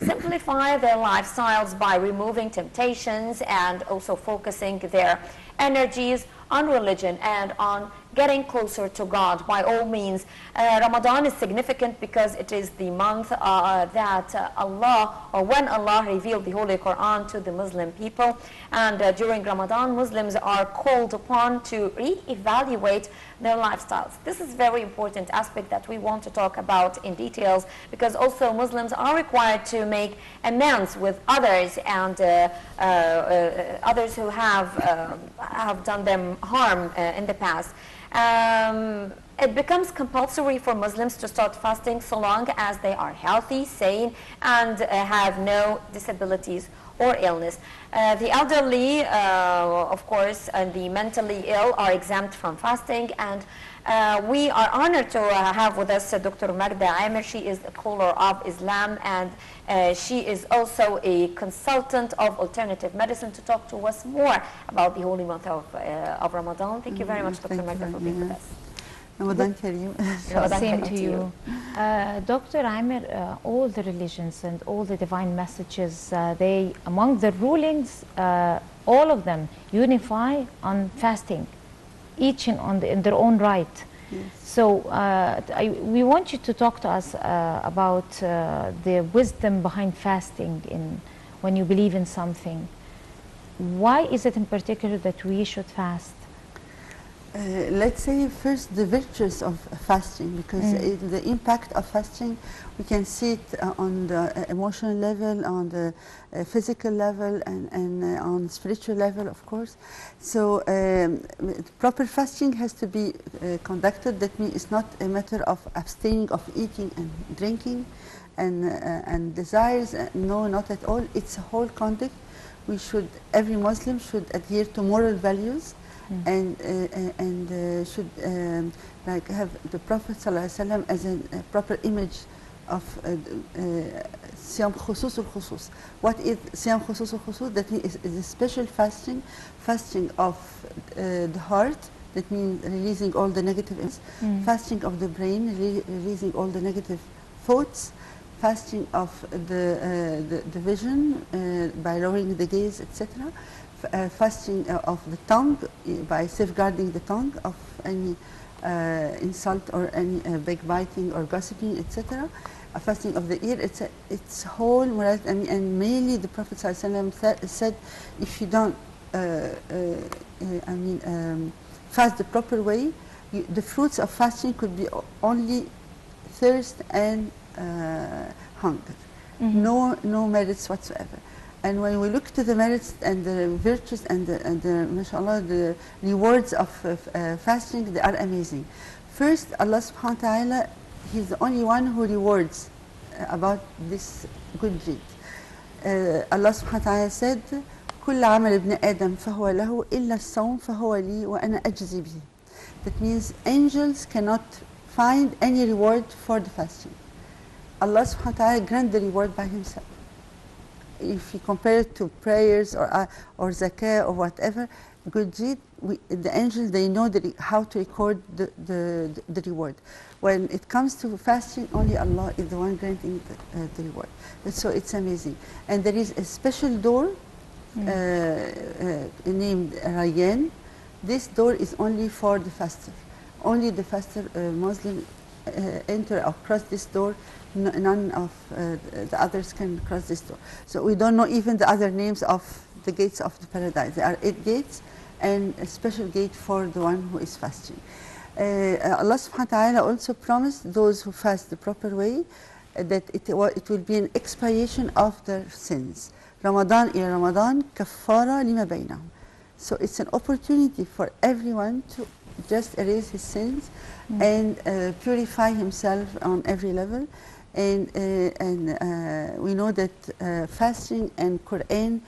simplify their lifestyles by removing temptations and also focusing their energies on religion and on getting closer to God. By all means, Ramadan is significant because it is the month that Allah, or when Allah revealed the Holy Quran to the Muslim people. And during Ramadan, Muslims are called upon to re-evaluate their lifestyles. This is a very important aspect that we want to talk about in details, because also Muslims are required to make amends with others and others who have done them harm in the past. It becomes compulsory for Muslims to start fasting so long as they are healthy, sane, and have no disabilities or illness. The elderly, of course, and the mentally ill are exempt from fasting, and we are honored to have with us Dr. MAGDAH AMER. She is a scholar of Islam, and she is also a consultant of alternative medicine, to talk to us more about the holy month of Ramadan. Thank you very much, Dr. MAGDAH, for being with us. Ramadan Kareem. Same to you. Dr. Amer, all the religions and all the divine messages, they, among the rulings, all of them unify on fasting, each in their own right. Yes. So we want you to talk to us about the wisdom behind fasting when you believe in something. Why is it in particular that we should fast? Let's say first the virtues of fasting, because the impact of fasting, we can see it on the emotional level, on the physical level, and on the spiritual level, of course. So proper fasting has to be conducted. That means it's not a matter of abstaining of eating and drinking and desires. No, not at all. It's a whole conduct. Every Muslim should adhere to moral values. And should like have the Prophet ﷺ as a proper image of Siyam Khusus al-Khusus. What is Siyam Khusus al-Khusus? That means is a special fasting of the heart. That means releasing all the negative, fasting of the brain, releasing all the negative thoughts, fasting of the vision by lowering the gaze, etc. Fasting of the tongue by safeguarding the tongue of any insult or any backbiting or gossiping, etc. Fasting of the ear, it's whole morality. And mainly the Prophet ﷺ said, if you don't fast the proper way, the fruits of fasting could be only thirst and hunger. No merits whatsoever. And when we look to the merits and the virtues and the mashallah, the rewards of fasting, they are amazing. First, Allah subhanahu wa ta'ala, He's the only one who rewards about this good deed. Allah subhanahu wa ta'ala said, كل عمل ابن آدم فهو له إلا الصوم فهو لي وأنا أجزي به. That means angels cannot find any reward for the fasting. Allah subhanahu wa ta'ala grants the reward by Himself. If you compare it to prayers or zakah or whatever, good deed, the angels, they know how to record the reward. When it comes to fasting, only Allah is the one granting the reward. So it's amazing. And there is a special door named Rayyan. This door is only for the faster. Only the faster Muslim enter or cross this door. None of the others can cross this door. So we don't know even the other names of the gates of the paradise. There are 8 gates and a special gate for the one who is fasting. Allah subhanahu wa ta'ala also promised those who fast the proper way that it will be an expiation of their sins. Ramadan ila Ramadan kaffara lima baynahum. So it's an opportunity for everyone to just erase his sins and purify himself on every level. And we know that fasting and Quran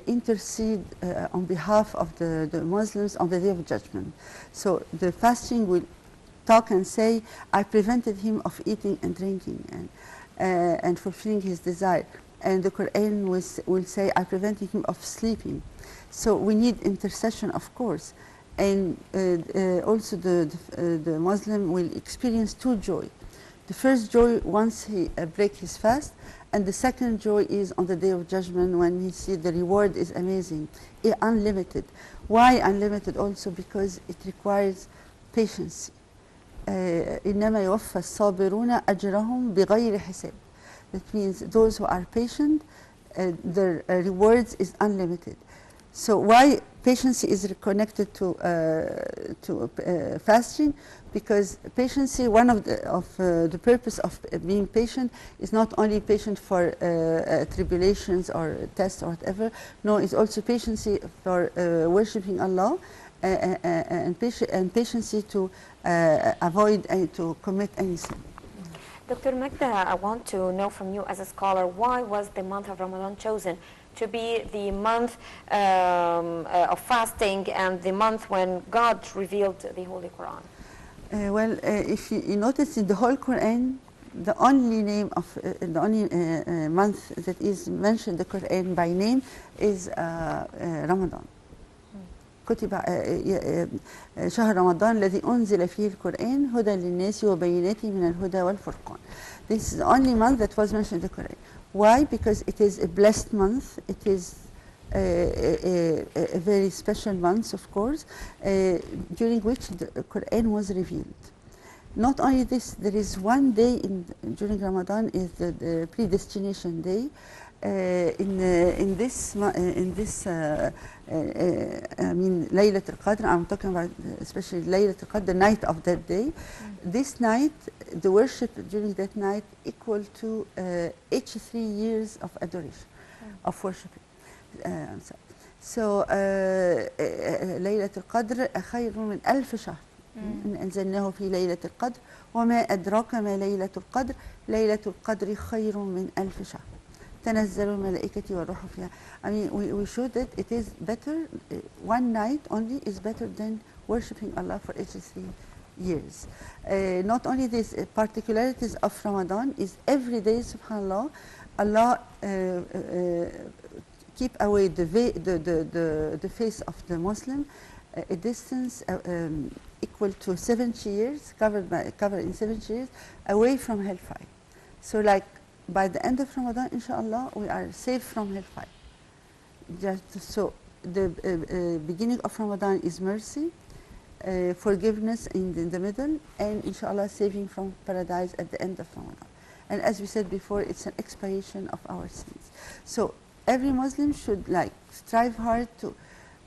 intercede on behalf of the Muslims on the Day of Judgment. So the fasting will talk and say, I prevented him of eating and drinking and fulfilling his desire. And the Quran will say, I prevented him of sleeping. So we need intercession, of course. And also the Muslim will experience 2 joy. The first joy once he breaks his fast, And the second joy is on the day of judgment when he sees the reward is amazing, unlimited. Why unlimited? Also because it requires patience. إنما يوفى الصابرون أجرهم بغير حساب. That means those who are patient, their rewards is unlimited. So why patience is connected to fasting? Because patience, one of the purpose of being patient is not only patient for tribulations or tests or whatever. No, it's also patience for worshiping Allah and patience to avoid and to commit any sin. Dr. Magda, I want to know from you as a scholar, why was the month of Ramadan chosen to be the month of fasting and the month when God revealed the Holy Quran? If you notice in the whole Quran, the only name of the only month that is mentioned in the Quran by name is Ramadan. كتب شهر رمضان الذي أنزل فيه القرآن هدى للناس وبينات من الهدى والفرقان. This is the only month that was mentioned in the Quran. Why? Because it is a blessed month. It is a very special month, of course, during which the Quran was revealed. Not only this, there is one day during Ramadan is the predestination day. In this I mean Laylat al-Qadr, I'm talking about especially Laylat al-Qadr, the night of that day. This night, the worship during that night equal to 83 years of adoration, of worshiping. So ليلة القدر خير من 1000 شهر. أنزلناه في ليلة القدر وما أدراك ما ليلة القدر ليلة القدر خير من 1000 شهر. تنزل الملائكة والروح فيها. I mean, we showed that it is better, one night only is better than worshipping Allah for 83 years. Not only this, particularities of Ramadan is every day, subhanAllah, Allah keep away the face of the Muslim a distance equal to 70 years, covered in 70 years, away from hellfire. So like by the end of Ramadan, inshallah, we are safe from hellfire. Just so the beginning of Ramadan is mercy, forgiveness in the middle, and inshallah saving from paradise at the end of Ramadan. And as we said before, it's an expiation of our sins. So every Muslim should like strive hard to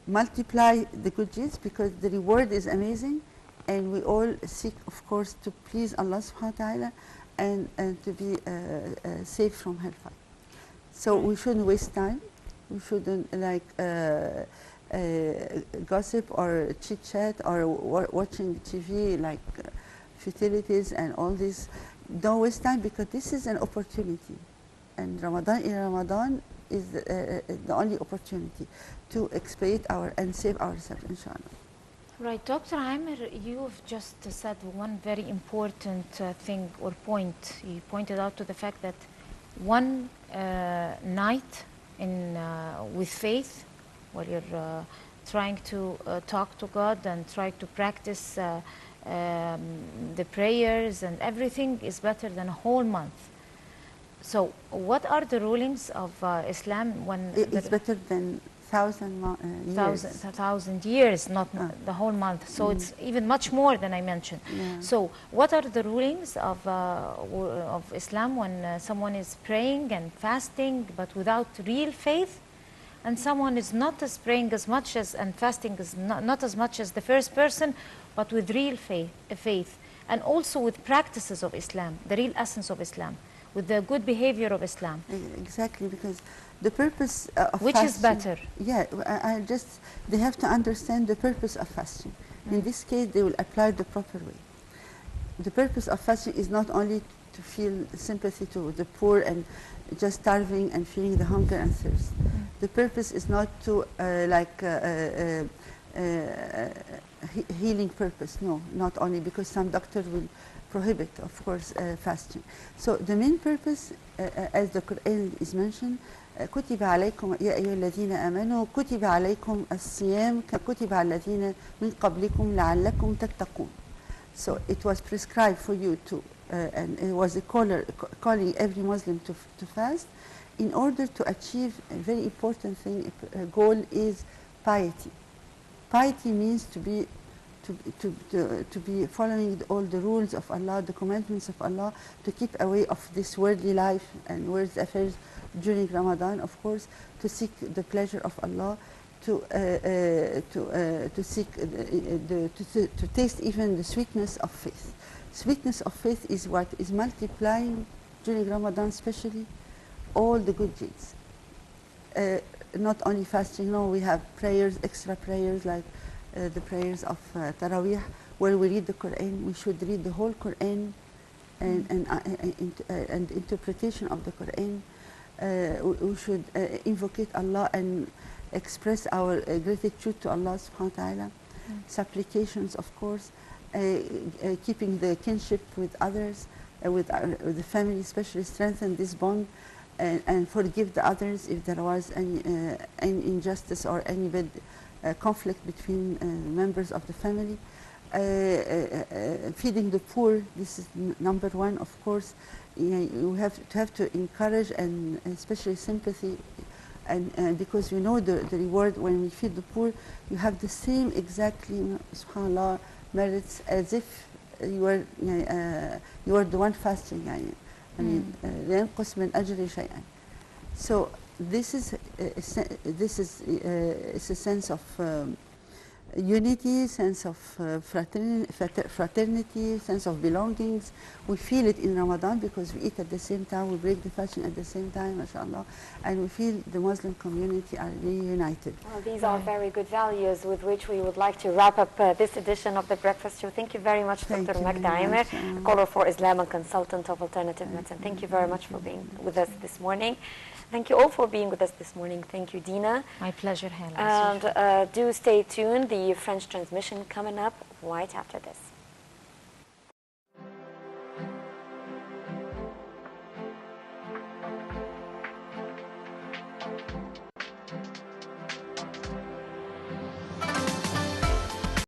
multiply the good deeds because the reward is amazing, and we all seek, of course, to please Allah subhanahu wa ta'ala and to be safe from hellfire. So we shouldn't waste time. We shouldn't like gossip or chit chat or watching TV like futilities and all this. Don't waste time because this is an opportunity, and Ramadan is the only opportunity to expiate and save ourselves, inshallah. Right, Dr. Amer, you've just said one very important thing or point. You pointed out to the fact that one night with faith, while you're trying to talk to God and try to practice the prayers and everything is better than a whole month. So what are the rulings of Islam when it's better than 1,000 years, not the whole month. So it's even much more than I mentioned. Yeah. So what are the rulings of Islam when someone is praying and fasting but without real faith, and someone is not as praying as much as and fasting as not as much as the first person, but with real faith, and also with practices of Islam, the real essence of Islam, with the good behavior of Islam. Exactly, because the purpose of which fasting, is better? Yeah, they have to understand the purpose of fasting. In this case, they will apply the proper way. The purpose of fasting is not only to feel sympathy to the poor and just starving and feeling the hunger and thirst. The purpose is not to healing purpose. No, not only, because some doctor will prohibit, of course, fasting. So the main purpose, as the Quran is mentioned, كتب عليكم يا أيها الذين آمنوا كتب عليكم الصيام ككتب على الذين من قبلكم لعلكم تتقون. So it was prescribed for you to and it was a calling every Muslim to fast, in order to achieve a very important thing, a goal is piety. Piety means to be following all the rules of Allah, the commandments of Allah, to keep away of this worldly life and worldly affairs during Ramadan, of course, to seek the pleasure of Allah, to seek to taste even the sweetness of faith. Sweetness of faith is what is multiplying during Ramadan, especially all the good deeds. Not only fasting, no, we have prayers, extra prayers like the prayers of Taraweeh, where we read the Quran. We should read the whole Quran and interpretation of the Quran. We should invocate Allah and express our gratitude to Allah subhanahu wa ta'ala. Supplications, of course, keeping the kinship with others, with the family, especially strengthen this bond, and forgive the others if there was any injustice or any bad conflict between members of the family. Feeding the poor, this is number one, of course. You have to encourage and especially sympathy, and because we know the reward when we feed the poor, you have the same exactly, subhanallah, merits as if you were the one fasting. I mean, لا ينقص من أجر شيئا. So this is it's a sense of unity, sense of fraternity, sense of belongings. We feel it in Ramadan because we eat at the same time, we break the fasting at the same time, mashallah, and we feel the Muslim community are really united. Well, these are very good values with which we would like to wrap up this edition of the Breakfast Show. Thank you very much, Dr. MAGDAH AMER, caller for Islam and consultant of alternative medicine. Thank you very much for being with us this morning. Thank you all for being with us this morning. Thank you, Dina. My pleasure, Helen. And do stay tuned. The French transmission coming up right after this.